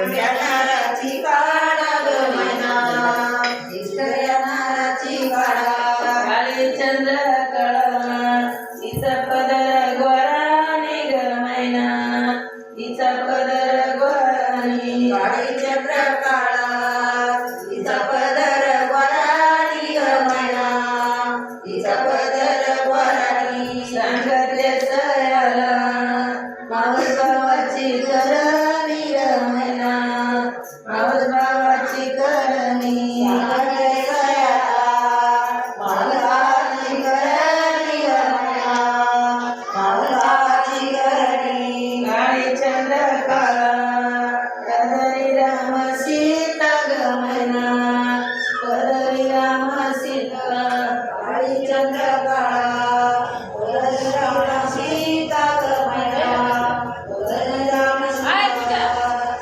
येणाराची काळा ग मैना इष्ट येणाराची काळा काळी चंद्र कळा तिचा पदर गोराणी ग मैना तिचा पदर गोराणी काळी चंद्र काळा तिचा पदर गोराणी ग मैना तिचा पदर गोराणी सांगते सयाला मावस भावाची करणी ग मैना मावस भावाची करणी सांगते सयाला मावस भावाची करणी ग मैना मावस भावाची करणी काळी चंद्र काळा कदरी राम सीता ग मैना कदरी राम सीता काळी चंद्र काळा कदरी राम सीता ग मैना कदरी राम सीता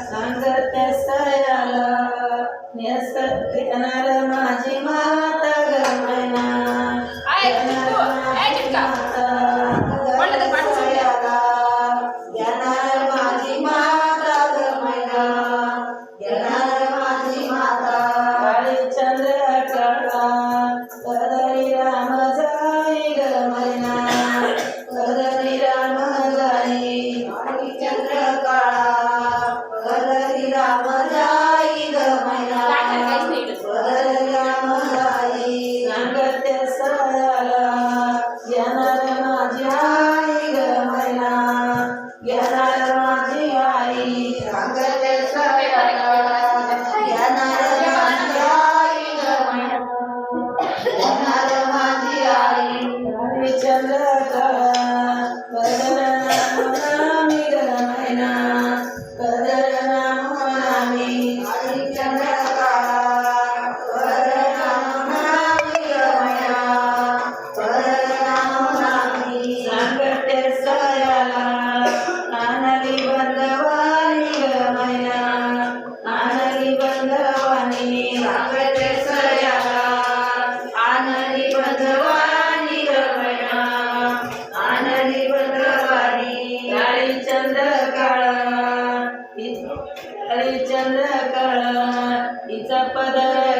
सांगते सयाला नेस येणार माझी माता ग मैना येणार माझी माता सयाला येणार माझी माता ग मैना येणार माझी माता काळी चंद्र काळा कदरी राम जाई ग मैना कदरी राम जाई काळी चंद्र काळा कदरी राम जाई ग मैना कदरी राम जाई सांगते सयाला येणार माझी आई ग मैना येणार माझी आई सांगते सयाला येणार माझी आई ग मैना येणार माझी आई काळी चंद्र काळा कदर नामी ग मैना कदर नामी काळी चंद्र काळा कदर नामी ग मैना कदर नामी सांगते सयाला आनली बंदवानी ग मैना आनली बंदवानी सांगते सयाला आनली बंदवानी ग मैना आनली बंदवानी काळी चंद्र काळा काळी चंद्र काळा तिचा पदर